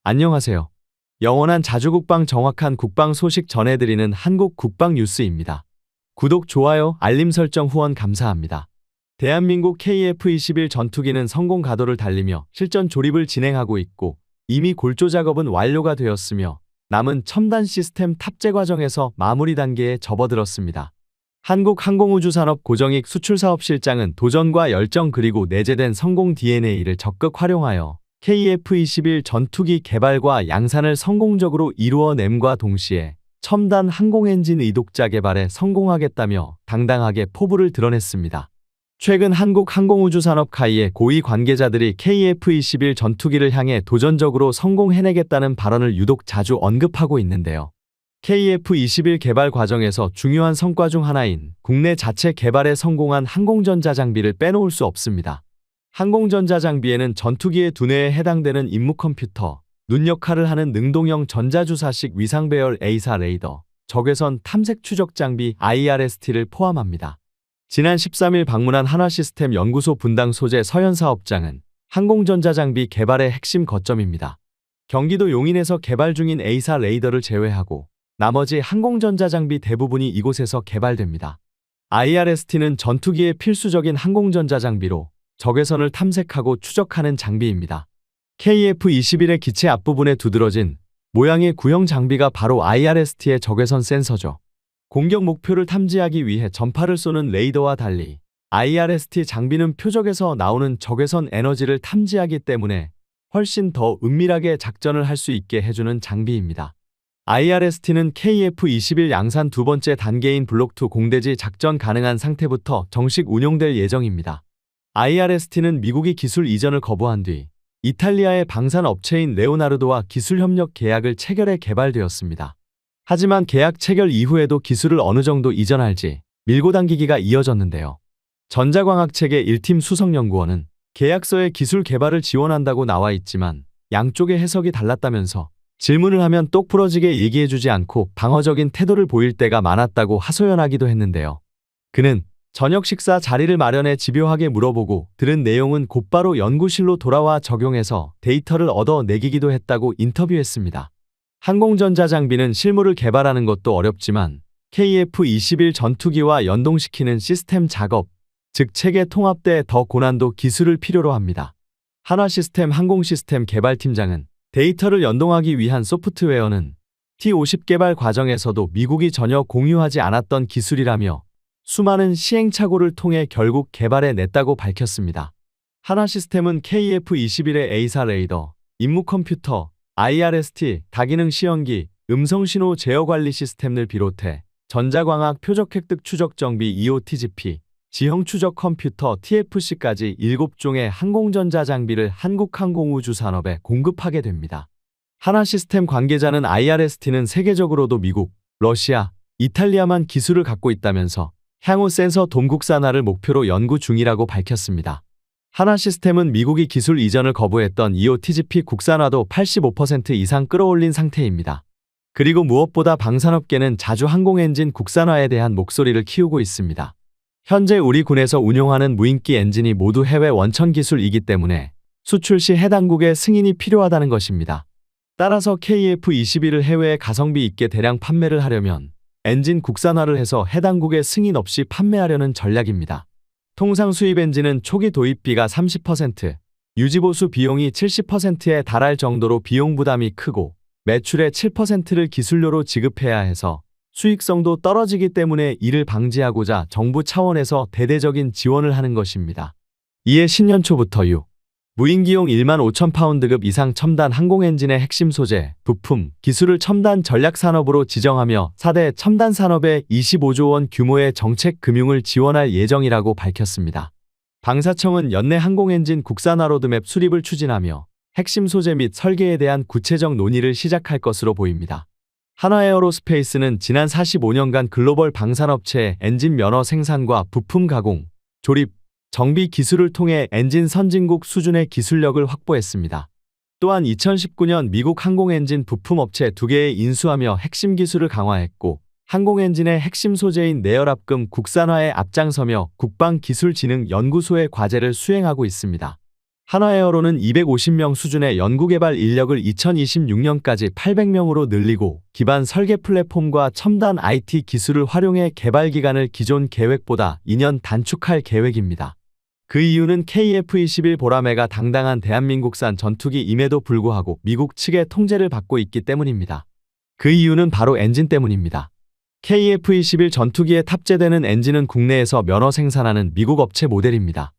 안녕하세요. 영원한 자주국방 정확한 국방 소식 전해드리는 한국 국방 뉴스입니다. 구독, 좋아요, 알림 설정 후원 감사합니다. 대한민국 KF-21 전투기는 성공 가도를 달리며 실전 조립을 진행하고 있고 이미 골조 작업은 완료가 되었으며 남은 첨단 시스템 탑재 과정에서 마무리 단계에 접어들었습니다. 한국항공우주산업 고정익 수출사업실장은 도전과 열정 그리고 내재된 성공 DNA를 적극 활용하여 KF-21 전투기 개발과 양산을 성공적으로 이루어냄과 동시에 첨단 항공엔진 의독자 개발에 성공하겠다며 당당하게 포부를 드러냈습니다. 최근 한국항공우주산업 카이의 고위 관계자들이 KF-21 전투기를 향해 도전적으로 성공해내겠다는 발언을 유독 자주 언급하고 있는데요. KF-21 개발 과정에서 중요한 성과 중 하나인 국내 자체 개발에 성공한 항공전자 장비를 빼놓을 수 없습니다. 항공전자 장비에는 전투기의 두뇌에 해당되는 임무 컴퓨터, 눈 역할을 하는 능동형 전자주사식 위상배열 A사 레이더, 적외선 탐색 추적 장비 IRST를 포함합니다. 지난 13일 방문한 한화시스템 연구소 분당 소재 서현 사업장은 항공전자 장비 개발의 핵심 거점입니다. 경기도 용인에서 개발 중인 A사 레이더를 제외하고 나머지 항공전자 장비 대부분이 이곳에서 개발됩니다. IRST는 전투기의 필수적인 항공전자 장비로 적외선을 탐색하고 추적하는 장비입니다. KF-21의 기체 앞부분에 두드러진 모양의 구형 장비가 바로 IRST의 적외선 센서죠. 공격 목표를 탐지하기 위해 전파를 쏘는 레이더와 달리 IRST 장비는 표적에서 나오는 적외선 에너지를 탐지하기 때문에 훨씬 더 은밀하게 작전을 할 수 있게 해주는 장비입니다. IRST는 KF-21 양산 두 번째 단계인 블록2 공대지 작전 가능한 상태부터 정식 운용될 예정입니다. IRST는 미국이 기술 이전을 거부한 뒤 이탈리아의 방산 업체인 레오나르도와 기술 협력 계약을 체결해 개발되었습니다. 하지만 계약 체결 이후에도 기술을 어느 정도 이전할지 밀고 당기기가 이어졌는데요. 전자광학체계 1팀 수석연구원은 계약서에 기술 개발을 지원한다고 나와 있지만 양쪽의 해석이 달랐다면서 질문을 하면 똑부러지게 얘기해주지 않고 방어적인 태도를 보일 때가 많았다고 하소연하기도 했는데요. 그는 저녁 식사 자리를 마련해 집요하게 물어보고 들은 내용은 곧바로 연구실로 돌아와 적용해서 데이터를 얻어내기도 했다고 인터뷰했습니다. 항공전자 장비는 실물을 개발하는 것도 어렵지만 KF-21 전투기와 연동시키는 시스템 작업, 즉 체계 통합대에 더 고난도 기술을 필요로 합니다. 한화시스템 항공시스템 개발팀장은 데이터를 연동하기 위한 소프트웨어는 T-50 개발 과정에서도 미국이 전혀 공유하지 않았던 기술이라며 수많은 시행착오를 통해 결국 개발해냈다고 밝혔습니다. 한화시스템은 KF-21의 A사 레이더, 임무 컴퓨터, IRST, 다기능 시연기, 음성신호 제어관리 시스템을 비롯해 전자광학 표적 획득 추적 정비 EOTGP, 지형 추적 컴퓨터 TFC까지 7종의 항공전자 장비를 한국항공우주산업에 공급하게 됩니다. 한화시스템 관계자는 IRST는 세계적으로도 미국, 러시아, 이탈리아만 기술을 갖고 있다면서 향후 센서 돔국산화를 목표로 연구 중이라고 밝혔습니다. 한화시스템은 미국이 기술 이전을 거부했던 EOTGP 국산화도 85% 이상 끌어올린 상태입니다. 그리고 무엇보다 방산업계는 자주 항공엔진 국산화에 대한 목소리를 키우고 있습니다. 현재 우리 군에서 운용하는 무인기 엔진이 모두 해외 원천 기술이기 때문에 수출 시 해당국의 승인이 필요하다는 것입니다. 따라서 KF-21을 해외에 가성비 있게 대량 판매를 하려면 엔진 국산화를 해서 해당국의 승인 없이 판매하려는 전략입니다. 통상 수입 엔진은 초기 도입비가 30%, 유지보수 비용이 70%에 달할 정도로 비용 부담이 크고 매출의 7%를 기술료로 지급해야 해서 수익성도 떨어지기 때문에 이를 방지하고자 정부 차원에서 대대적인 지원을 하는 것입니다. 이에 신년 초부터 무인기용 1만 5천 파운드급 이상 첨단 항공엔진의 핵심 소재, 부품, 기술을 첨단 전략산업으로 지정하며 4대 첨단 산업에 25조 원 규모의 정책 금융을 지원할 예정이라고 밝혔습니다. 방사청은 연내 항공엔진 국산화 로드맵 수립을 추진하며 핵심 소재 및 설계에 대한 구체적 논의를 시작할 것으로 보입니다. 한화에어로스페이스는 지난 45년간 글로벌 방산업체의 엔진 면허 생산과 부품 가공, 조립, 정비 기술을 통해 엔진 선진국 수준의 기술력을 확보했습니다. 또한 2019년 미국 항공엔진 부품업체 2개에 인수하며 핵심 기술을 강화했고 항공엔진의 핵심 소재인 내열압금 국산화에 앞장서며 국방기술진흥연구소의 과제를 수행하고 있습니다. 한화에어로는 250명 수준의 연구개발 인력을 2026년까지 800명으로 늘리고 기반 설계 플랫폼과 첨단 IT 기술을 활용해 개발 기간을 기존 계획보다 2년 단축할 계획입니다. 그 이유는 KF-21 보라매가 당당한 대한민국산 전투기임에도 불구하고 미국 측의 통제를 받고 있기 때문입니다. 그 이유는 바로 엔진 때문입니다. KF-21 전투기에 탑재되는 엔진은 국내에서 면허 생산하는 미국 업체 모델입니다.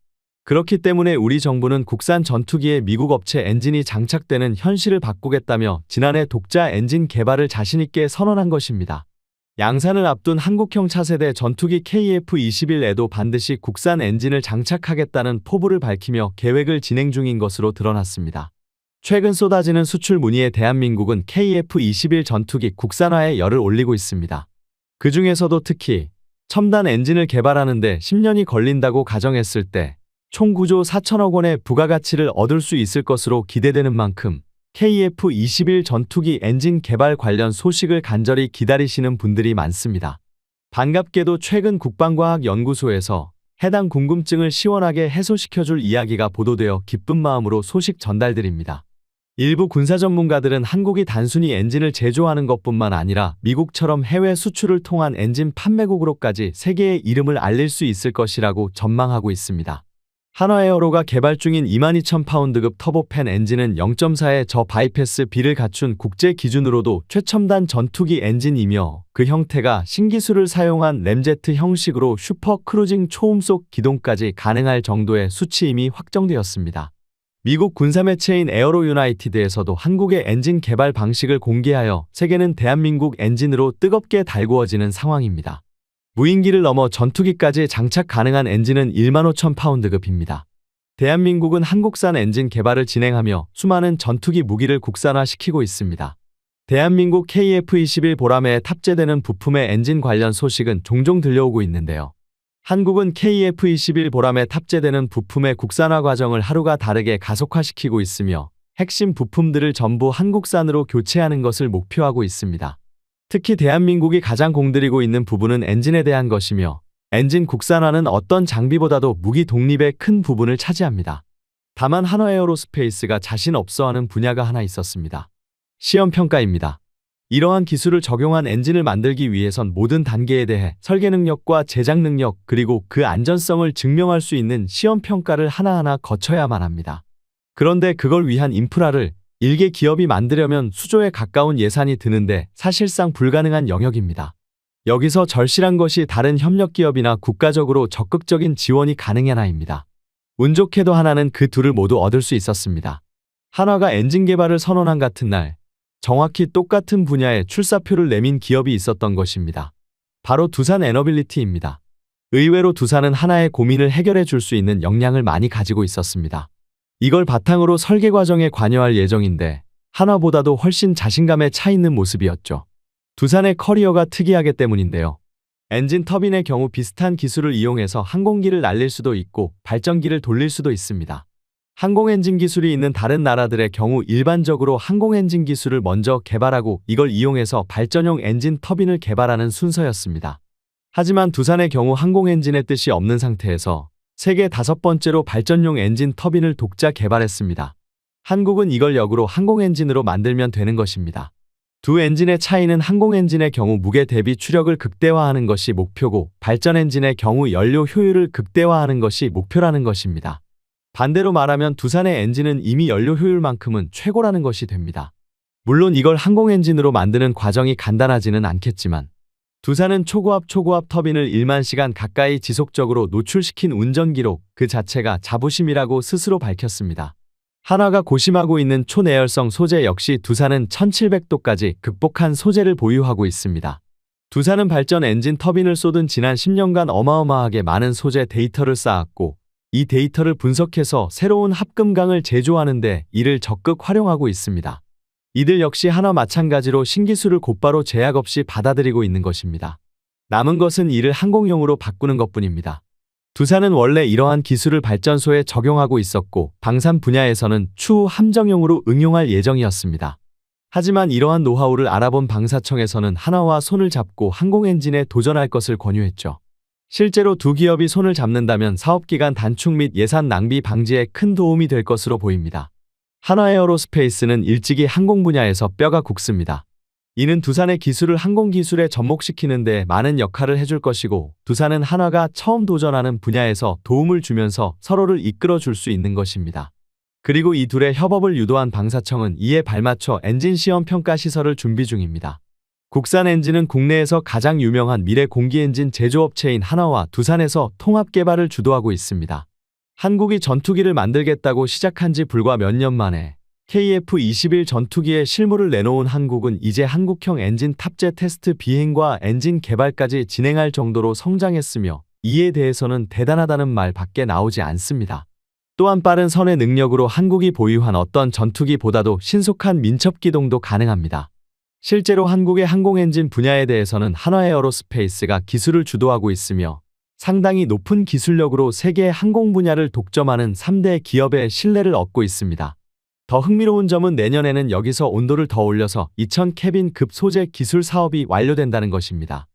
그렇기 때문에 우리 정부는 국산 전투기에 미국 업체 엔진이 장착되는 현실을 바꾸겠다며 지난해 독자 엔진 개발을 자신있게 선언한 것입니다. 양산을 앞둔 한국형 차세대 전투기 KF-21에도 반드시 국산 엔진을 장착하겠다는 포부를 밝히며 계획을 진행 중인 것으로 드러났습니다. 최근 쏟아지는 수출 문의에 대한민국은 KF-21 전투기 국산화에 열을 올리고 있습니다. 그 중에서도 특히 첨단 엔진을 개발하는 데 10년이 걸린다고 가정했을 때 총 9조 4천억 원의 부가가치를 얻을 수 있을 것으로 기대되는 만큼 KF-21 전투기 엔진 개발 관련 소식을 간절히 기다리시는 분들이 많습니다. 반갑게도 최근 국방과학연구소에서 해당 궁금증을 시원하게 해소시켜줄 이야기가 보도되어 기쁜 마음으로 소식 전달드립니다. 일부 군사 전문가들은 한국이 단순히 엔진을 제조하는 것뿐만 아니라 미국처럼 해외 수출을 통한 엔진 판매국으로까지 세계의 이름을 알릴 수 있을 것이라고 전망하고 있습니다. 한화에어로가 개발 중인 22,000파운드급 터보팬 엔진은 0.4의 저바이패스 B를 갖춘 국제 기준으로도 최첨단 전투기 엔진이며 그 형태가 신기술을 사용한 램제트 형식으로 슈퍼 크루징 초음속 기동까지 가능할 정도의 수치임이 확정되었습니다. 미국 군사매체인 에어로 유나이티드에서도 한국의 엔진 개발 방식을 공개하여 세계는 대한민국 엔진으로 뜨겁게 달구어지는 상황입니다. 무인기를 넘어 전투기까지 장착 가능한 엔진은 15,000파운드급입니다. 대한민국은 한국산 엔진 개발을 진행하며 수많은 전투기 무기를 국산화시키고 있습니다. 대한민국 KF-21 보라매에 탑재되는 부품의 엔진 관련 소식은 종종 들려오고 있는데요. 한국은 KF-21 보라매에 탑재되는 부품의 국산화 과정을 하루가 다르게 가속화시키고 있으며 핵심 부품들을 전부 한국산으로 교체하는 것을 목표하고 있습니다. 특히 대한민국이 가장 공들이고 있는 부분은 엔진에 대한 것이며 엔진 국산화는 어떤 장비보다도 무기 독립의 큰 부분을 차지합니다. 다만 한화에어로스페이스가 자신 없어하는 분야가 하나 있었습니다. 시험평가입니다. 이러한 기술을 적용한 엔진을 만들기 위해선 모든 단계에 대해 설계 능력과 제작 능력 그리고 그 안전성을 증명할 수 있는 시험평가를 하나하나 거쳐야만 합니다. 그런데 그걸 위한 인프라를 일개 기업이 만들려면 수조에 가까운 예산이 드는데 사실상 불가능한 영역입니다. 여기서 절실한 것이 다른 협력기업이나 국가적으로 적극적인 지원이 가능해나입니다. 운 좋게도 하나는 그 둘을 모두 얻을 수 있었습니다. 한화가 엔진 개발을 선언한 같은 날 정확히 똑같은 분야에 출사표를 내민 기업이 있었던 것입니다. 바로 두산 에너빌리티입니다. 의외로 두산은 하나의 고민을 해결해 줄 수 있는 역량을 많이 가지고 있었습니다. 이걸 바탕으로 설계 과정에 관여할 예정인데 한화보다도 훨씬 자신감에 차 있는 모습이었죠. 두산의 커리어가 특이하기 때문인데요. 엔진 터빈의 경우 비슷한 기술을 이용해서 항공기를 날릴 수도 있고 발전기를 돌릴 수도 있습니다. 항공엔진 기술이 있는 다른 나라들의 경우 일반적으로 항공엔진 기술을 먼저 개발하고 이걸 이용해서 발전용 엔진 터빈을 개발하는 순서였습니다. 하지만 두산의 경우 항공엔진의 뜻이 없는 상태에서 세계 5번째로 발전용 엔진 터빈을 독자 개발했습니다. 한국은 이걸 역으로 항공엔진으로 만들면 되는 것입니다. 두 엔진의 차이는 항공엔진의 경우 무게 대비 추력을 극대화하는 것이 목표고 발전엔진의 경우 연료 효율을 극대화하는 것이 목표라는 것입니다. 반대로 말하면 두산의 엔진은 이미 연료 효율만큼은 최고라는 것이 됩니다. 물론 이걸 항공엔진으로 만드는 과정이 간단하지는 않겠지만 두산은 초고압 터빈을 1만 시간 가까이 지속적으로 노출시킨 운전 기록 그 자체가 자부심이라고 스스로 밝혔습니다. 한화가 고심하고 있는 초내열성 소재 역시 두산은 1700도까지 극복한 소재를 보유하고 있습니다. 두산은 발전 엔진 터빈을 쏟은 지난 10년간 어마어마하게 많은 소재 데이터를 쌓았고 이 데이터를 분석해서 새로운 합금강을 제조하는 데 이를 적극 활용하고 있습니다. 이들 역시 한화 마찬가지로 신기술을 곧바로 제약 없이 받아들이고 있는 것입니다. 남은 것은 이를 항공용으로 바꾸는 것뿐입니다. 두산은 원래 이러한 기술을 발전소에 적용하고 있었고 방산 분야에서는 추후 함정용으로 응용할 예정이었습니다. 하지만 이러한 노하우를 알아본 방사청에서는 한화와 손을 잡고 항공엔진에 도전할 것을 권유했죠. 실제로 두 기업이 손을 잡는다면 사업기간 단축 및 예산 낭비 방지에 큰 도움이 될 것으로 보입니다. 한화에어로스페이스는 일찍이 항공 분야에서 뼈가 굵습니다. 이는 두산의 기술을 항공기술에 접목시키는 데 많은 역할을 해줄 것이고, 두산은 한화가 처음 도전하는 분야에서 도움을 주면서 서로를 이끌어 줄 수 있는 것입니다. 그리고 이 둘의 협업을 유도한 방사청은 이에 발맞춰 엔진 시험 평가 시설을 준비 중입니다. 국산 엔진은 국내에서 가장 유명한 미래 공기엔진 제조업체인 한화와 두산에서 통합 개발을 주도하고 있습니다. 한국이 전투기를 만들겠다고 시작한 지 불과 몇 년 만에 KF-21 전투기의 실물을 내놓은 한국은 이제 한국형 엔진 탑재 테스트 비행과 엔진 개발까지 진행할 정도로 성장했으며, 이에 대해서는 대단하다는 말 밖에 나오지 않습니다. 또한 빠른 선의 능력으로 한국이 보유한 어떤 전투기보다도 신속한 민첩 기동도 가능합니다. 실제로 한국의 항공 엔진 분야에 대해서는 한화에어로스페이스가 기술을 주도하고 있으며, 상당히 높은 기술력으로 세계 항공 분야를 독점하는 3대 기업의 신뢰를 얻고 있습니다. 더 흥미로운 점은 내년에는 여기서 온도를 더 올려서 2000 캐빈급 소재 기술 사업이 완료된다는 것입니다.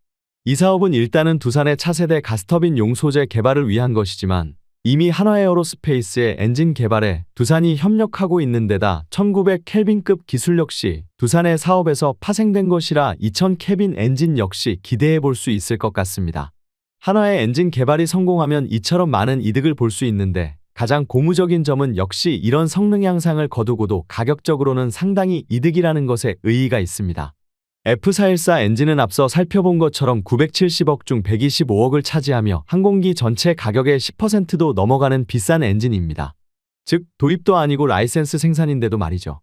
이 사업은 일단은 두산의 차세대 가스터빈용 소재 개발을 위한 것이지만, 이미 한화에어로스페이스의 엔진 개발에 두산이 협력하고 있는 데다 1900 켈빈급 기술 역시 두산의 사업에서 파생된 것이라 2000 캐빈 엔진 역시 기대해 볼 수 있을 것 같습니다. 한화의 엔진 개발이 성공하면 이처럼 많은 이득을 볼 수 있는데, 가장 고무적인 점은 역시 이런 성능 향상을 거두고도 가격적으로는 상당히 이득이라는 것에 의의가 있습니다. F414 엔진은 앞서 살펴본 것처럼 970억 중 125억을 차지하며 항공기 전체 가격의 10%도 넘어가는 비싼 엔진입니다. 즉, 도입도 아니고 라이센스 생산인데도 말이죠.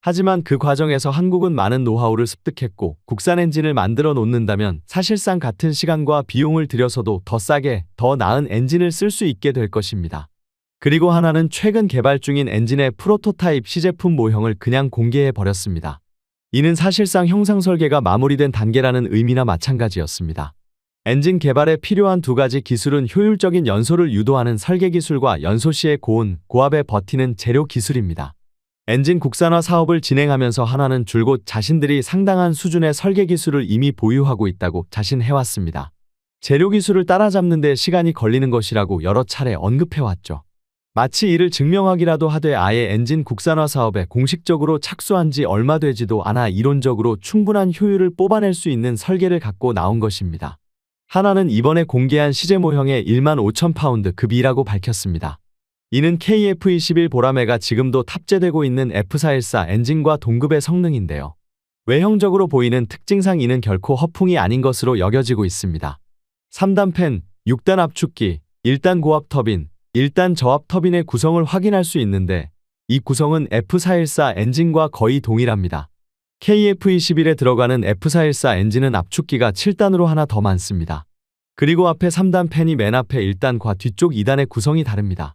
하지만 그 과정에서 한국은 많은 노하우를 습득했고, 국산 엔진을 만들어 놓는다면 사실상 같은 시간과 비용을 들여서도 더 싸게, 더 나은 엔진을 쓸 수 있게 될 것입니다. 그리고 한화는 최근 개발 중인 엔진의 프로토타입 시제품 모형을 그냥 공개해 버렸습니다. 이는 사실상 형상 설계가 마무리된 단계라는 의미나 마찬가지였습니다. 엔진 개발에 필요한 두 가지 기술은 효율적인 연소를 유도하는 설계 기술과 연소 시에 고온, 고압에 버티는 재료 기술입니다. 엔진 국산화 사업을 진행하면서 한화는 줄곧 자신들이 상당한 수준의 설계 기술을 이미 보유하고 있다고 자신해왔습니다. 재료 기술을 따라잡는 데 시간이 걸리는 것이라고 여러 차례 언급해왔죠. 마치 이를 증명하기라도 하되 아예 엔진 국산화 사업에 공식적으로 착수한 지 얼마 되지도 않아 이론적으로 충분한 효율을 뽑아낼 수 있는 설계를 갖고 나온 것입니다. 한화는 이번에 공개한 시제 모형의 15,000파운드 급이라고 밝혔습니다. 이는 KF-21 보라매가 지금도 탑재되고 있는 F414 엔진과 동급의 성능인데요. 외형적으로 보이는 특징상 이는 결코 허풍이 아닌 것으로 여겨지고 있습니다. 3단 팬, 6단 압축기, 1단 고압 터빈, 1단 저압 터빈의 구성을 확인할 수 있는데, 이 구성은 F414 엔진과 거의 동일합니다. KF-21에 들어가는 F414 엔진은 압축기가 7단으로 하나 더 많습니다. 그리고 앞에 3단 팬이 맨 앞에 1단과 뒤쪽 2단의 구성이 다릅니다.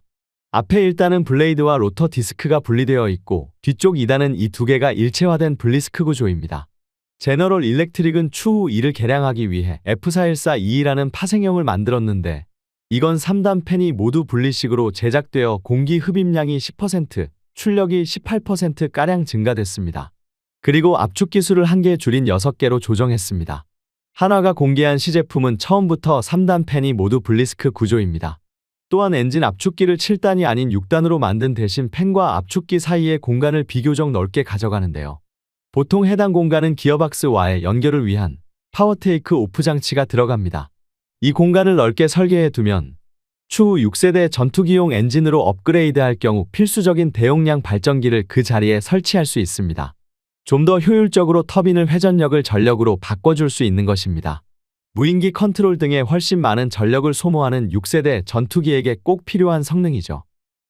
앞에 1단은 블레이드와 로터 디스크가 분리되어 있고, 뒤쪽 2단은 이 두 개가 일체화된 블리스크 구조입니다. 제너럴 일렉트릭은 추후 이를 개량하기 위해 F414-22라는 파생형을 만들었는데, 이건 3단 팬이 모두 분리식으로 제작되어 공기 흡입량이 10%, 출력이 18%가량 증가됐습니다. 그리고 압축 기술을 1개 줄인 6개로 조정했습니다. 한화가 공개한 시제품은 처음부터 3단 팬이 모두 블리스크 구조입니다. 또한 엔진 압축기를 7단이 아닌 6단으로 만든 대신 팬과 압축기 사이의 공간을 비교적 넓게 가져가는데요. 보통 해당 공간은 기어박스와의 연결을 위한 파워 테이크 오프 장치가 들어갑니다. 이 공간을 넓게 설계해 두면 추후 6세대 전투기용 엔진으로 업그레이드할 경우 필수적인 대용량 발전기를 그 자리에 설치할 수 있습니다. 좀 더 효율적으로 터빈을 회전력을 전력으로 바꿔줄 수 있는 것입니다. 무인기 컨트롤 등에 훨씬 많은 전력을 소모하는 6세대 전투기에게 꼭 필요한 성능이죠.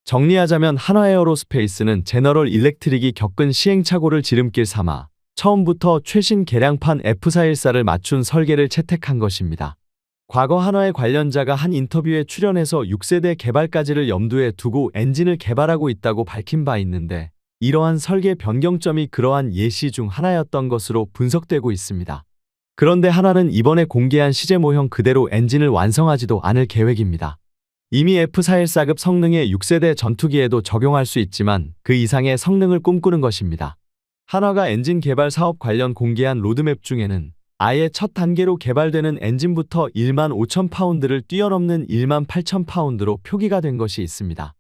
정리하자면 한화에어로스페이스는 제너럴 일렉트릭이 겪은 시행착오를 지름길 삼아 처음부터 최신 개량판 F414를 맞춘 설계를 채택한 것입니다. 과거 한화의 관련자가 한 인터뷰에 출연해서 6세대 개발까지를 염두에 두고 엔진을 개발하고 있다고 밝힌 바 있는데, 이러한 설계 변경점이 그러한 예시 중 하나였던 것으로 분석되고 있습니다. 그런데 한화는 이번에 공개한 시제 모형 그대로 엔진을 완성하지도 않을 계획입니다. 이미 F414급 성능의 6세대 전투기에도 적용할 수 있지만 그 이상의 성능을 꿈꾸는 것입니다. 한화가 엔진 개발 사업 관련 공개한 로드맵 중에는 아예 첫 단계로 개발되는 엔진부터 1만 5천 파운드를 뛰어넘는 1만 8천 파운드로 표기가 된 것이 있습니다.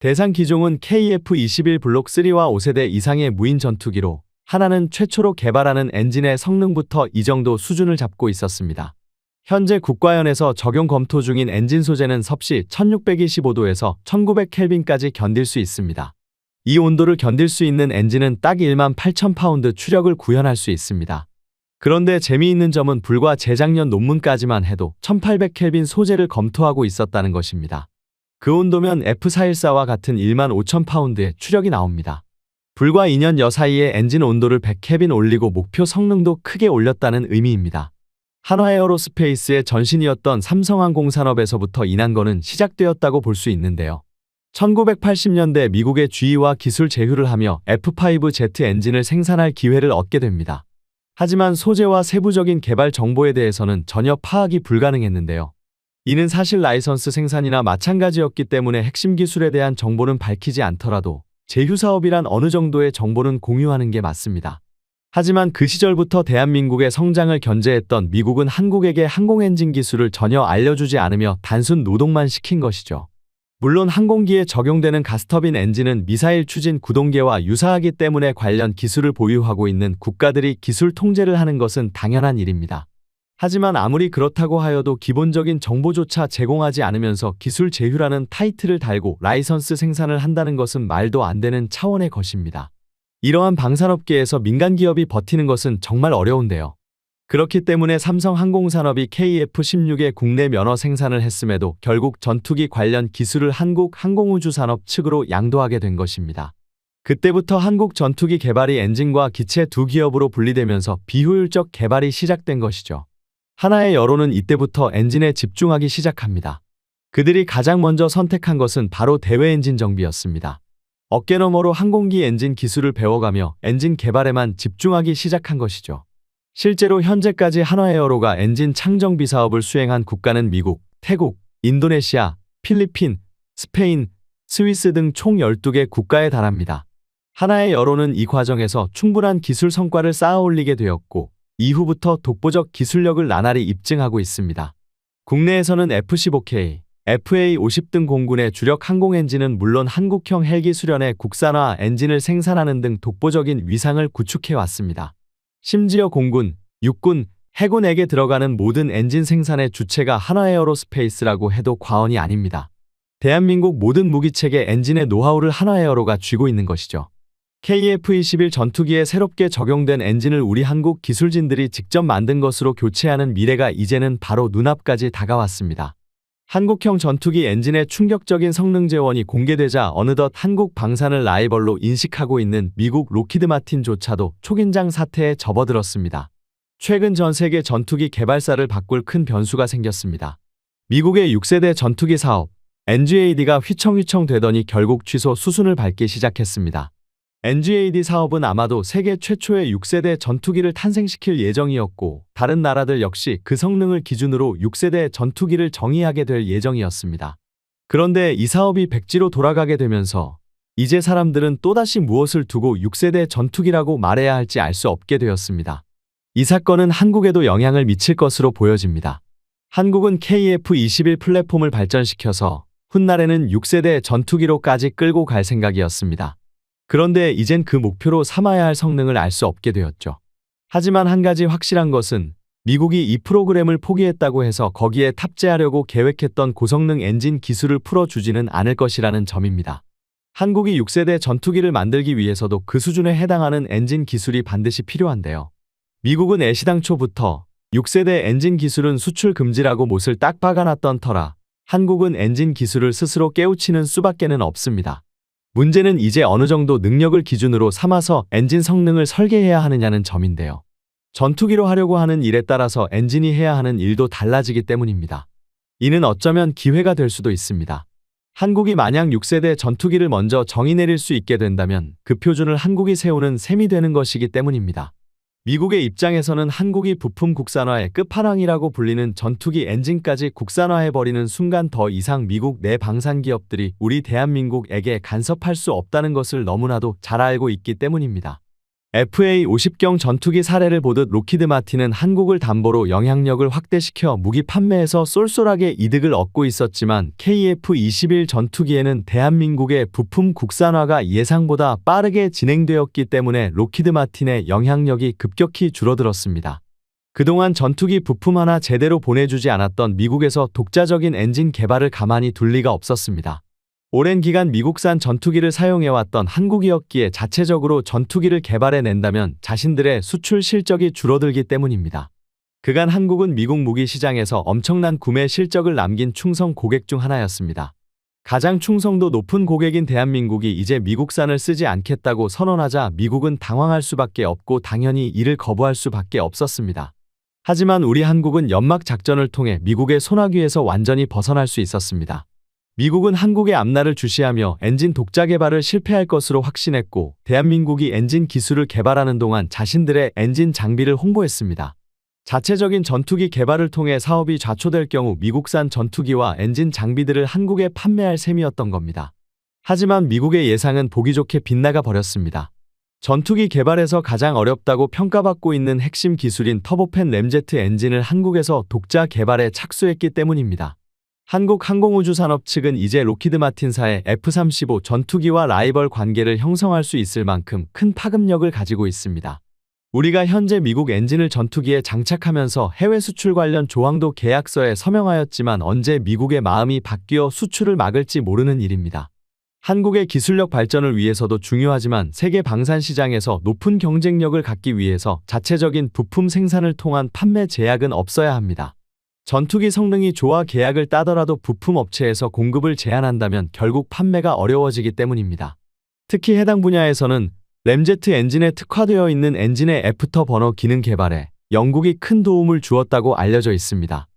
대상 기종은 KF-21 블록 3와 5세대 이상의 무인 전투기로 하나는 최초로 개발하는 엔진의 성능부터 이 정도 수준을 잡고 있었습니다. 현재 국가연에서 적용 검토 중인 엔진 소재는 섭씨 1625도에서 1900켈빈까지 견딜 수 있습니다. 이 온도를 견딜 수 있는 엔진은 딱 1만 8천 파운드 추력을 구현할 수 있습니다. 그런데 재미있는 점은 불과 재작년 논문까지만 해도 1800켈빈 소재를 검토하고 있었다는 것입니다. 그 온도면 F414와 같은 1만 5천 파운드의 추력이 나옵니다. 불과 2년여 사이에 엔진 온도를 100켈빈 올리고 목표 성능도 크게 올렸다는 의미입니다. 한화에어로스페이스의 전신이었던 삼성항공산업에서부터 이 난거는 시작되었다고 볼 수 있는데요. 1980년대 미국의 GE와 기술 제휴를 하며 F5Z 엔진을 생산할 기회를 얻게 됩니다. 하지만 소재와 세부적인 개발 정보에 대해서는 전혀 파악이 불가능했는데요. 이는 사실 라이선스 생산이나 마찬가지였기 때문에 핵심 기술에 대한 정보는 밝히지 않더라도 제휴 사업이란 어느 정도의 정보는 공유하는 게 맞습니다. 하지만 그 시절부터 대한민국의 성장을 견제했던 미국은 한국에게 항공엔진 기술을 전혀 알려주지 않으며 단순 노동만 시킨 것이죠. 물론 항공기에 적용되는 가스터빈 엔진은 미사일 추진 구동계와 유사하기 때문에 관련 기술을 보유하고 있는 국가들이 기술 통제를 하는 것은 당연한 일입니다. 하지만 아무리 그렇다고 하여도 기본적인 정보조차 제공하지 않으면서 기술 제휴라는 타이틀을 달고 라이선스 생산을 한다는 것은 말도 안 되는 차원의 것입니다. 이러한 방산업계에서 민간 기업이 버티는 것은 정말 어려운데요. 그렇기 때문에 삼성항공산업이 KF-16의 국내 면허 생산을 했음에도 결국 전투기 관련 기술을 한국항공우주산업 측으로 양도하게 된 것입니다. 그때부터 한국 전투기 개발이 엔진과 기체 두 기업으로 분리되면서 비효율적 개발이 시작된 것이죠. 하나의 여론은 이때부터 엔진에 집중하기 시작합니다. 그들이 가장 먼저 선택한 것은 바로 대외 엔진 정비였습니다. 어깨너머로 항공기 엔진 기술을 배워가며 엔진 개발에만 집중하기 시작한 것이죠. 실제로 현재까지 한화에어로가 엔진 창정비 사업을 수행한 국가는 미국, 태국, 인도네시아, 필리핀, 스페인, 스위스 등 총 12개 국가에 달합니다. 한화에어로는 이 과정에서 충분한 기술 성과를 쌓아올리게 되었고 이후부터 독보적 기술력을 나날이 입증하고 있습니다. 국내에서는 F-15K, FA-50 등 공군의 주력 항공 엔진은 물론 한국형 헬기 수련의 국산화 엔진을 생산하는 등 독보적인 위상을 구축해왔습니다. 심지어 공군, 육군, 해군에게 들어가는 모든 엔진 생산의 주체가 한화에어로스페이스라고 해도 과언이 아닙니다. 대한민국 모든 무기체계 엔진의 노하우를 한화에어로가 쥐고 있는 것이죠. KF-21 전투기에 새롭게 적용된 엔진을 우리 한국 기술진들이 직접 만든 것으로 교체하는 미래가 이제는 바로 눈앞까지 다가왔습니다. 한국형 전투기 엔진의 충격적인 성능 재원이 공개되자 어느덧 한국 방산을 라이벌로 인식하고 있는 미국 로키드 마틴조차도 초긴장 사태에 접어들었습니다. 최근 전 세계 전투기 개발사를 바꿀 큰 변수가 생겼습니다. 미국의 6세대 전투기 사업 NGAD가 휘청휘청 되더니 결국 취소 수순을 밟기 시작했습니다. NGAD 사업은 아마도 세계 최초의 6세대 전투기를 탄생시킬 예정이었고 다른 나라들 역시 그 성능을 기준으로 6세대 전투기를 정의하게 될 예정이었습니다. 그런데 이 사업이 백지로 돌아가게 되면서 이제 사람들은 또다시 무엇을 두고 6세대 전투기라고 말해야 할지 알 수 없게 되었습니다. 이 사건은 한국에도 영향을 미칠 것으로 보여집니다. 한국은 KF-21 플랫폼을 발전시켜서 훗날에는 6세대 전투기로까지 끌고 갈 생각이었습니다. 그런데 이젠 그 목표로 삼아야 할 성능을 알 수 없게 되었죠. 하지만 한 가지 확실한 것은 미국이 이 프로그램을 포기했다고 해서 거기에 탑재하려고 계획했던 고성능 엔진 기술을 풀어주지는 않을 것이라는 점입니다. 한국이 6세대 전투기를 만들기 위해서도 그 수준에 해당하는 엔진 기술이 반드시 필요한데요. 미국은 애시당초부터 6세대 엔진 기술은 수출 금지라고 못을 딱 박아놨던 터라 한국은 엔진 기술을 스스로 깨우치는 수밖에는 없습니다. 문제는 이제 어느 정도 능력을 기준으로 삼아서 엔진 성능을 설계해야 하느냐는 점인데요. 전투기로 하려고 하는 일에 따라서 엔진이 해야 하는 일도 달라지기 때문입니다. 이는 어쩌면 기회가 될 수도 있습니다. 한국이 만약 6세대 전투기를 먼저 정의 내릴 수 있게 된다면 그 표준을 한국이 세우는 셈이 되는 것이기 때문입니다. 미국의 입장에서는 한국이 부품 국산화의 끝판왕이라고 불리는 전투기 엔진까지 국산화해버리는 순간 더 이상 미국 내 방산기업들이 우리 대한민국에게 간섭할 수 없다는 것을 너무나도 잘 알고 있기 때문입니다. FA-50경 전투기 사례를 보듯 록히드 마틴은 한국을 담보로 영향력을 확대시켜 무기 판매에서 쏠쏠하게 이득을 얻고 있었지만 KF-21 전투기에는 대한민국의 부품 국산화가 예상보다 빠르게 진행되었기 때문에 록히드 마틴의 영향력이 급격히 줄어들었습니다. 그동안 전투기 부품 하나 제대로 보내주지 않았던 미국에서 독자적인 엔진 개발을 가만히 둘 리가 없었습니다. 오랜 기간 미국산 전투기를 사용해왔던 한국이었기에 자체적으로 전투기를 개발해낸다면 자신들의 수출 실적이 줄어들기 때문입니다. 그간 한국은 미국 무기 시장에서 엄청난 구매 실적을 남긴 충성 고객 중 하나였습니다. 가장 충성도 높은 고객인 대한민국이 이제 미국산을 쓰지 않겠다고 선언하자 미국은 당황할 수밖에 없고 당연히 이를 거부할 수밖에 없었습니다. 하지만 우리 한국은 연막 작전을 통해 미국의 소나귀에서 완전히 벗어날 수 있었습니다. 미국은 한국의 앞날을 주시하며 엔진 독자 개발을 실패할 것으로 확신했고 대한민국이 엔진 기술을 개발하는 동안 자신들의 엔진 장비를 홍보했습니다. 자체적인 전투기 개발을 통해 사업이 좌초될 경우 미국산 전투기와 엔진 장비들을 한국에 판매할 셈이었던 겁니다. 하지만 미국의 예상은 보기 좋게 빗나가 버렸습니다. 전투기 개발에서 가장 어렵다고 평가받고 있는 핵심 기술인 터보팬 램제트 엔진을 한국에서 독자 개발에 착수했기 때문입니다. 한국항공우주산업 측은 이제 록히드 마틴사의 F-35 전투기와 라이벌 관계를 형성할 수 있을 만큼 큰 파급력을 가지고 있습니다. 우리가 현재 미국 엔진을 전투기에 장착하면서 해외 수출 관련 조항도 계약서에 서명하였지만 언제 미국의 마음이 바뀌어 수출을 막을지 모르는 일입니다. 한국의 기술력 발전을 위해서도 중요하지만 세계 방산 시장에서 높은 경쟁력을 갖기 위해서 자체적인 부품 생산을 통한 판매 제약은 없어야 합니다. 전투기 성능이 좋아 계약을 따더라도 부품 업체에서 공급을 제한한다면 결국 판매가 어려워지기 때문입니다. 특히 해당 분야에서는 램제트 엔진에 특화되어 있는 엔진의 애프터 버너 기능 개발에 영국이 큰 도움을 주었다고 알려져 있습니다.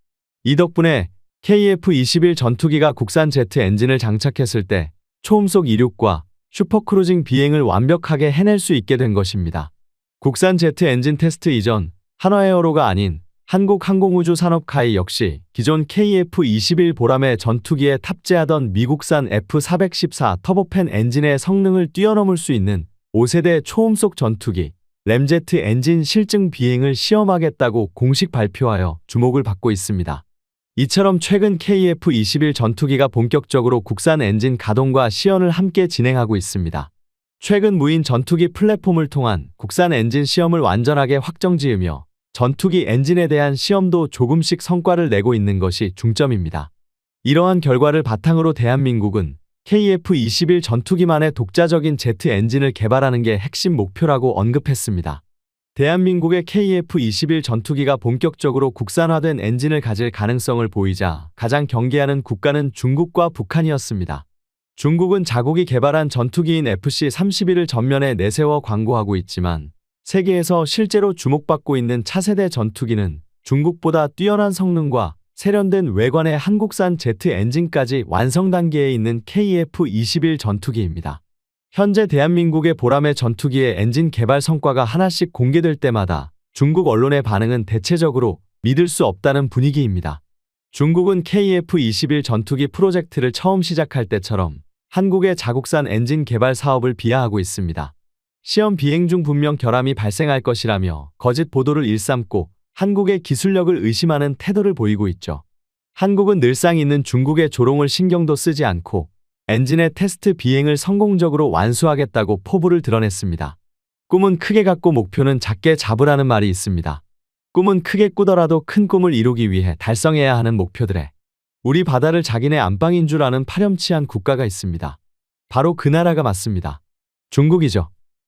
이 덕분에 KF-21 전투기가 국산 제트 엔진을 장착했을 때 초음속 이륙과 슈퍼크루징 비행을 완벽하게 해낼 수 있게 된 것입니다. 국산 제트 엔진 테스트 이전 한화에어로가 아닌 한국항공우주산업카이 역시 기존 KF-21 보람의 전투기에 탑재하던 미국산 F-414 터보팬 엔진의 성능을 뛰어넘을 수 있는 5세대 초음속 전투기 램제트 엔진 실증 비행을 시험하겠다고 공식 발표하여 주목을 받고 있습니다. 이처럼 최근 KF-21 전투기가 본격적으로 국산 엔진 가동과 시연을 함께 진행하고 있습니다. 최근 무인 전투기 플랫폼을 통한 국산 엔진 시험을 완전하게 확정지으며 전투기 엔진에 대한 시험도 조금씩 성과를 내고 있는 것이 중점입니다. 이러한 결과를 바탕으로 대한민국은 KF-21 전투기만의 독자적인 제트 엔진을 개발하는 게 핵심 목표라고 언급했습니다. 대한민국의 KF-21 전투기가 본격적으로 국산화된 엔진을 가질 가능성을 보이자 가장 경계하는 국가는 중국과 북한이었습니다. 중국은 자국이 개발한 전투기인 FC-31을 전면에 내세워 광고하고 있지만 세계에서 실제로 주목받고 있는 차세대 전투기는 중국보다 뛰어난 성능과 세련된 외관의 한국산 제트 엔진까지 완성 단계에 있는 KF-21 전투기입니다. 현재 대한민국의 보람의 전투기의 엔진 개발 성과가 하나씩 공개될 때마다 중국 언론의 반응은 대체적으로 믿을 수 없다는 분위기입니다. 중국은 KF-21 전투기 프로젝트를 처음 시작할 때처럼 한국의 자국산 엔진 개발 사업을 비하하고 있습니다. 시험 비행 중 분명 결함이 발생할 것이라며 거짓 보도를 일삼고 한국의 기술력을 의심하는 태도를 보이고 있죠. 한국은 늘상 있는 중국의 조롱을 신경도 쓰지 않고 엔진의 테스트 비행을 성공적으로 완수하겠다고 포부를 드러냈습니다. 꿈은 크게 갖고 목표는 작게 잡으라는 말이 있습니다. 꿈은 크게 꾸더라도 큰 꿈을 이루기 위해 달성해야 하는 목표들에 우리 바다를 자기네 안방인 줄 아는 파렴치한 국가가 있습니다. 바로 그 나라가 맞습니다. 중국이죠.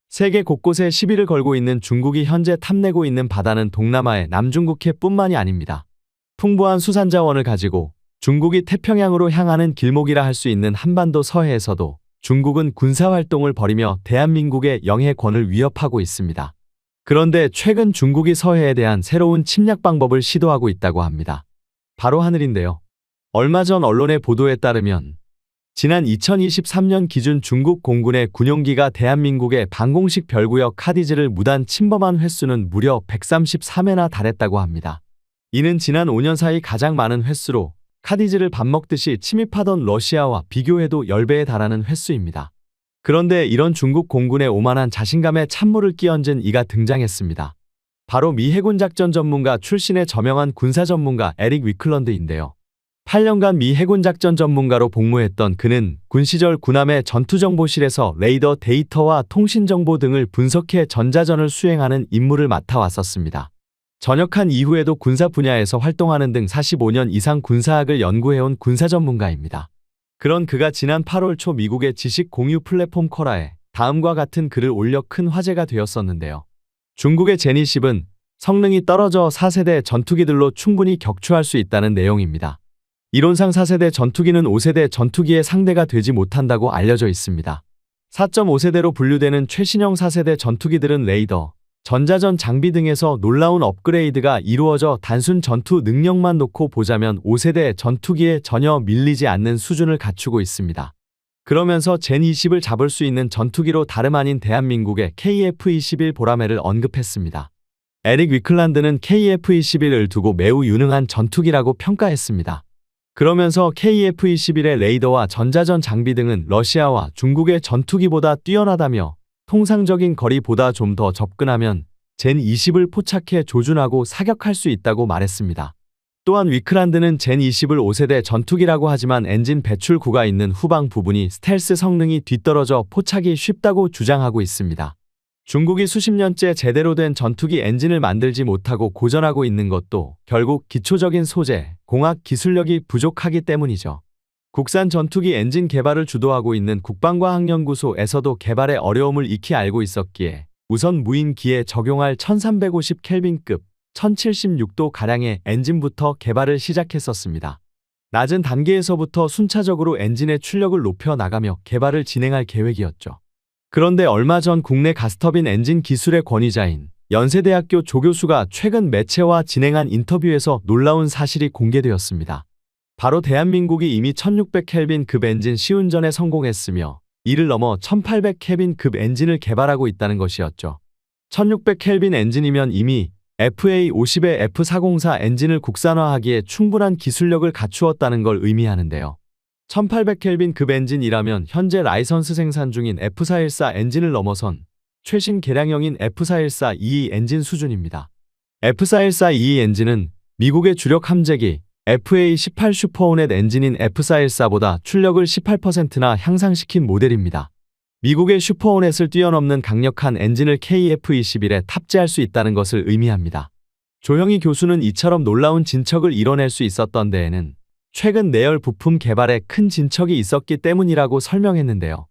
세계 곳곳에 시비를 걸고 있는 중국이 현재 탐내고 있는 바다는 동남아의 남중국해뿐만이 아닙니다. 풍부한 수산자원을 가지고 중국이 태평양으로 향하는 길목이라 할 수 있는 한반도 서해에서도 중국은 군사활동을 벌이며 대한민국의 영해권을 위협하고 있습니다. 그런데 최근 중국이 서해에 대한 새로운 침략 방법을 시도하고 있다고 합니다. 바로 하늘인데요. 얼마 전 언론의 보도에 따르면 지난 2023년 기준 중국 공군의 군용기가 대한민국의 방공식 별구역 카디즈를 무단 침범한 횟수는 무려 133회나 달했다고 합니다. 이는 지난 5년 사이 가장 많은 횟수로 카디즈를 밥 먹듯이 침입하던 러시아와 비교해도 10배에 달하는 횟수입니다. 그런데 이런 중국 공군의 오만한 자신감에 찬물을 끼얹은 이가 등장했습니다. 바로 미 해군 작전 전문가 출신의 저명한 군사 전문가 에릭 위클런드인데요. 8년간 미 해군 작전 전문가로 복무했던 그는 군 시절 군함의 전투정보실에서 레이더 데이터와 통신정보 등을 분석해 전자전을 수행하는 임무를 맡아왔었습니다. 전역한 이후에도 군사 분야에서 활동하는 등 45년 이상 군사학을 연구해온 군사 전문가입니다. 그런 그가 지난 8월 초 미국의 지식 공유 플랫폼 쿼라에 다음과 같은 글을 올려 큰 화제가 되었었는데요. 중국의 제니10은 성능이 떨어져 4세대 전투기들로 충분히 격추할 수 있다는 내용입니다. 이론상 4세대 전투기는 5세대 전투기의 상대가 되지 못한다고 알려져 있습니다. 4.5세대로 분류되는 최신형 4세대 전투기들은 레이더, 전자전 장비 등에서 놀라운 업그레이드가 이루어져 단순 전투 능력만 놓고 보자면 5세대 전투기에 전혀 밀리지 않는 수준을 갖추고 있습니다. 그러면서 젠20을 잡을 수 있는 전투기로 다름 아닌 대한민국의 KF-21 보라매를 언급했습니다. 에릭 위클란드는 KF-21을 두고 매우 유능한 전투기라고 평가했습니다. 그러면서 KF-21의 레이더와 전자전 장비 등은 러시아와 중국의 전투기보다 뛰어나다며 통상적인 거리보다 좀 더 접근하면 젠20을 포착해 조준하고 사격할 수 있다고 말했습니다. 또한 위클란드는 젠20을 5세대 전투기라고 하지만 엔진 배출구가 있는 후방 부분이 스텔스 성능이 뒤떨어져 포착이 쉽다고 주장하고 있습니다. 중국이 수십 년째 제대로 된 전투기 엔진을 만들지 못하고 고전하고 있는 것도 결국 기초적인 소재, 공학 기술력이 부족하기 때문이죠. 국산 전투기 엔진 개발을 주도하고 있는 국방과학연구소에서도 개발의 어려움을 익히 알고 있었기에 우선 무인기에 적용할 1350켈빈급 1076도 가량의 엔진부터 개발을 시작했었습니다. 낮은 단계에서부터 순차적으로 엔진의 출력을 높여 나가며 개발을 진행할 계획이었죠. 그런데 얼마 전 국내 가스터빈 엔진 기술의 권위자인 연세대학교 조교수가 최근 매체와 진행한 인터뷰에서 놀라운 사실이 공개되었습니다. 바로 대한민국이 이미 1600켈빈급 엔진 시운전에 성공했으며 이를 넘어 1800켈빈급 엔진을 개발하고 있다는 것이었죠. 1600켈빈 엔진이면 이미 FA50의 F404 엔진을 국산화하기에 충분한 기술력을 갖추었다는 걸 의미하는데요. 1800켈빈급 엔진이라면 현재 라이선스 생산 중인 F414 엔진을 넘어선 최신 개량형인 F414-22 엔진 수준입니다. F414-22 엔진은 미국의 주력 함재기 FA18 슈퍼호넷 엔진인 F414보다 출력을 18%나 향상시킨 모델입니다. 미국의 슈퍼호넷을 뛰어넘는 강력한 엔진을 KF-21에 탑재할 수 있다는 것을 의미합니다. 조형희 교수는 이처럼 놀라운 진척을 이뤄낼 수 있었던 데에는 최근 내열 부품 개발에 큰 진척이 있었기 때문이라고 설명했는데요.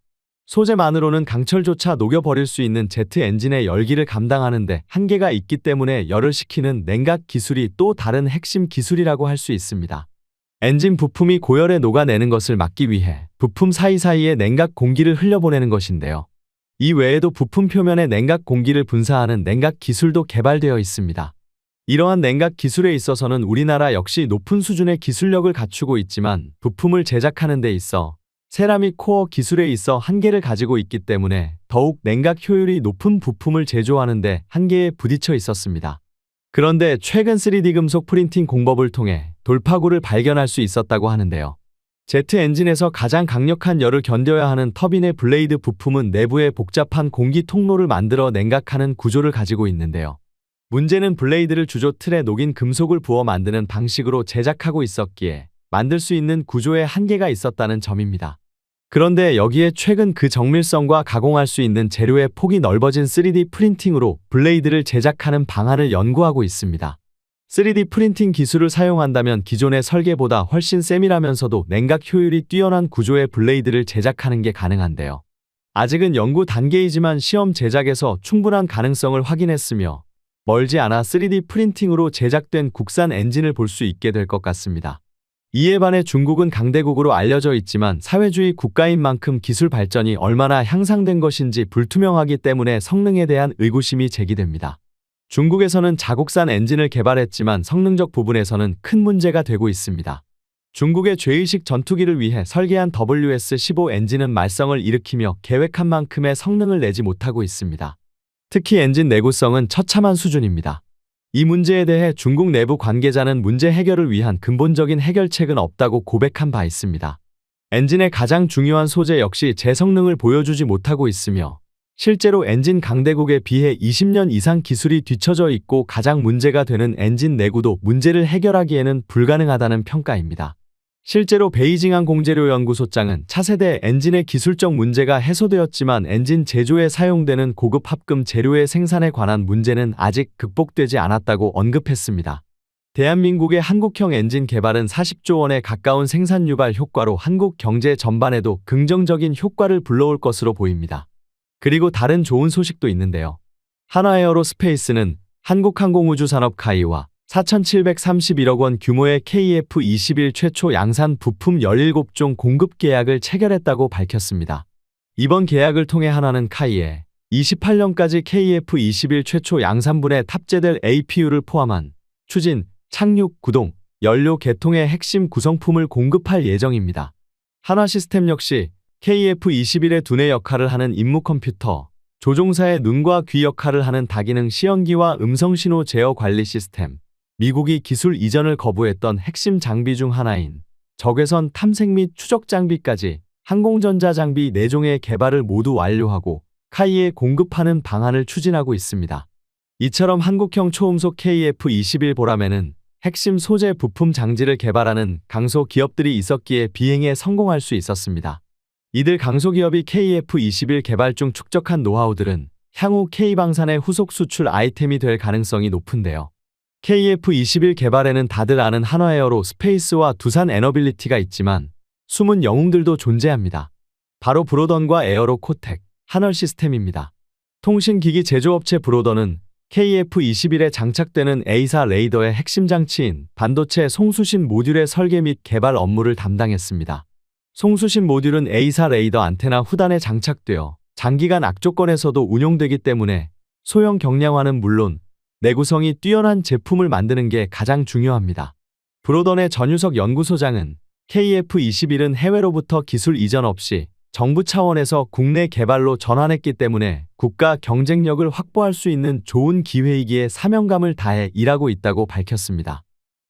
소재만으로는 강철조차 녹여버릴 수 있는 제트 엔진의 열기를 감당하는데 한계가 있기 때문에 열을 식히는 냉각 기술이 또 다른 핵심 기술이라고 할 수 있습니다. 엔진 부품이 고열에 녹아내는 것을 막기 위해 부품 사이사이에 냉각 공기를 흘려보내는 것인데요. 이 외에도 부품 표면에 냉각 공기를 분사하는 냉각 기술도 개발되어 있습니다. 이러한 냉각 기술에 있어서는 우리나라 역시 높은 수준의 기술력을 갖추고 있지만 부품을 제작하는 데 있어 세라믹 코어 기술에 있어 한계를 가지고 있기 때문에 더욱 냉각 효율이 높은 부품을 제조하는 데 한계에 부딪혀 있었습니다. 그런데 최근 3D 금속 프린팅 공법을 통해 돌파구를 발견할 수 있었다고 하는데요. 제트 엔진에서 가장 강력한 열을 견뎌야 하는 터빈의 블레이드 부품은 내부에 복잡한 공기 통로를 만들어 냉각하는 구조를 가지고 있는데요. 문제는 블레이드를 주조 틀에 녹인 금속을 부어 만드는 방식으로 제작하고 있었기에 만들 수 있는 구조에 한계가 있었다는 점입니다. 그런데 여기에 최근 그 정밀성과 가공할 수 있는 재료의 폭이 넓어진 3D 프린팅으로 블레이드를 제작하는 방안을 연구하고 있습니다. 3D 프린팅 기술을 사용한다면 기존의 설계보다 훨씬 세밀하면서도 냉각 효율이 뛰어난 구조의 블레이드를 제작하는 게 가능한데요. 아직은 연구 단계이지만 시험 제작에서 충분한 가능성을 확인했으며 멀지 않아 3D 프린팅으로 제작된 국산 엔진을 볼 수 있게 될 것 같습니다. 이에 반해 중국은 강대국으로 알려져 있지만 사회주의 국가인 만큼 기술 발전이 얼마나 향상된 것인지 불투명하기 때문에 성능에 대한 의구심이 제기됩니다. 중국에서는 자국산 엔진을 개발했지만 성능적 부분에서는 큰 문제가 되고 있습니다. 중국의 죄의식 전투기를 위해 설계한 WS-15 엔진은 말썽을 일으키며 계획한 만큼의 성능을 내지 못하고 있습니다. 특히 엔진 내구성은 처참한 수준입니다. 이 문제에 대해 중국 내부 관계자는 문제 해결을 위한 근본적인 해결책은 없다고 고백한 바 있습니다. 엔진의 가장 중요한 소재 역시 제 성능을 보여주지 못하고 있으며 실제로 엔진 강대국에 비해 20년 이상 기술이 뒤처져 있고 가장 문제가 되는 엔진 내구도 문제를 해결하기에는 불가능하다는 평가입니다. 실제로 베이징항 공재료 연구소장은 차세대 엔진의 기술적 문제가 해소되었지만 엔진 제조에 사용되는 고급 합금 재료의 생산에 관한 문제는 아직 극복되지 않았다고 언급했습니다. 대한민국의 한국형 엔진 개발은 40조 원에 가까운 생산 유발 효과로 한국 경제 전반에도 긍정적인 효과를 불러올 것으로 보입니다. 그리고 다른 좋은 소식도 있는데요. 한화에어로스페이스는 한국항공우주산업 카이와 4,731억 원 규모의 KF-21 최초 양산 부품 17종 공급 계약을 체결했다고 밝혔습니다. 이번 계약을 통해 한화는 카이에 28년까지 KF-21 최초 양산분에 탑재될 APU를 포함한 추진, 착륙, 구동, 연료 개통의 핵심 구성품을 공급할 예정입니다. 한화시스템 역시 KF-21의 두뇌 역할을 하는 임무 컴퓨터, 조종사의 눈과 귀 역할을 하는 다기능 시연기와 음성신호 제어 관리 시스템, 미국이 기술 이전을 거부했던 핵심 장비 중 하나인 적외선 탐색 및 추적 장비까지 항공전자 장비 4종의 개발을 모두 완료하고 카이에 공급하는 방안을 추진하고 있습니다. 이처럼 한국형 초음속 KF-21 보람에는 핵심 소재 부품 장지를 개발하는 강소 기업들이 있었기에 비행에 성공할 수 있었습니다. 이들 강소기업이 KF-21 개발 중 축적한 노하우들은 향후 K방산의 후속 수출 아이템이 될 가능성이 높은데요. KF-21 개발에는 다들 아는 한화에어로스페이스와 두산 에너빌리티가 있지만 숨은 영웅들도 존재합니다. 바로 브로던과 에어로코텍, 한얼시스템입니다. 통신기기 제조업체 브로던은 KF-21에 장착되는 A사 레이더의 핵심 장치인 반도체 송수신 모듈의 설계 및 개발 업무를 담당했습니다. 송수신 모듈은 A사 레이더 안테나 후단에 장착되어 장기간 악조건에서도 운용되기 때문에 소형 경량화는 물론 내구성이 뛰어난 제품을 만드는 게 가장 중요합니다. 브로던의 전유석 연구소장은 KF-21은 해외로부터 기술 이전 없이 정부 차원에서 국내 개발로 전환했기 때문에 국가 경쟁력을 확보할 수 있는 좋은 기회이기에 사명감을 다해 일하고 있다고 밝혔습니다.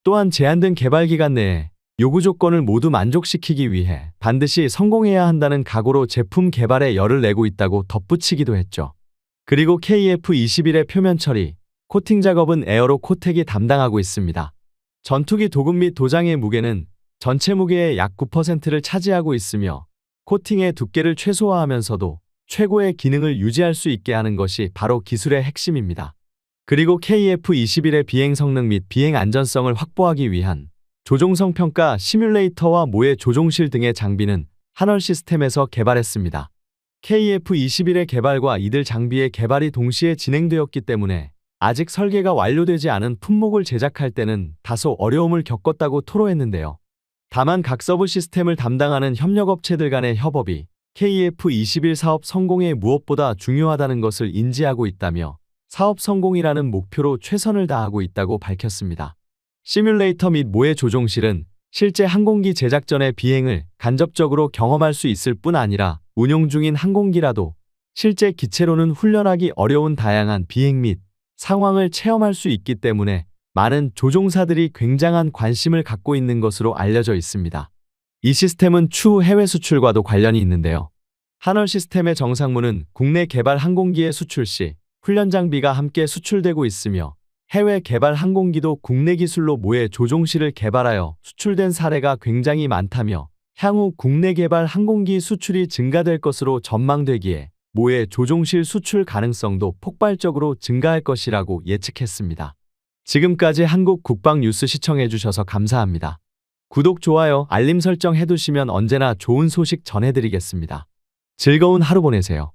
또한 제한된 개발 기간 내에 요구 조건을 모두 만족시키기 위해 반드시 성공해야 한다는 각오로 제품 개발에 열을 내고 있다고 덧붙이기도 했죠. 그리고 KF-21의 표면 처리, 코팅 작업은 에어로코텍이 담당하고 있습니다. 전투기 도금 및 도장의 무게는 전체 무게의 약 9%를 차지하고 있으며 코팅의 두께를 최소화하면서도 최고의 기능을 유지할 수 있게 하는 것이 바로 기술의 핵심입니다. 그리고 KF-21의 비행 성능 및 비행 안전성을 확보하기 위한 조종성 평가 시뮬레이터와 모의 조종실 등의 장비는 한얼시스템에서 개발했습니다. KF-21의 개발과 이들 장비의 개발이 동시에 진행되었기 때문에 아직 설계가 완료되지 않은 품목을 제작할 때는 다소 어려움을 겪었다고 토로했는데요. 다만 각 서브 시스템을 담당하는 협력업체들 간의 협업이 KF-21 사업 성공에 무엇보다 중요하다는 것을 인지하고 있다며 사업 성공이라는 목표로 최선을 다하고 있다고 밝혔습니다. 시뮬레이터 및 모의 조종실은 실제 항공기 제작 전의 비행을 간접적으로 경험할 수 있을 뿐 아니라 운용 중인 항공기라도 실제 기체로는 훈련하기 어려운 다양한 비행 및 상황을 체험할 수 있기 때문에 많은 조종사들이 굉장한 관심을 갖고 있는 것으로 알려져 있습니다. 이 시스템은 추후 해외 수출과도 관련이 있는데요. 한얼시스템의 정상무는 국내 개발 항공기의 수출 시 훈련 장비가 함께 수출되고 있으며 해외 개발 항공기도 국내 기술로 모의 조종실을 개발하여 수출된 사례가 굉장히 많다며 향후 국내 개발 항공기 수출이 증가될 것으로 전망되기에 모의 조종실 수출 가능성도 폭발적으로 증가할 것이라고 예측했습니다. 지금까지 한국 국방 뉴스 시청해주셔서 감사합니다. 구독, 좋아요, 알림 설정 해두시면 언제나 좋은 소식 전해드리겠습니다. 즐거운 하루 보내세요.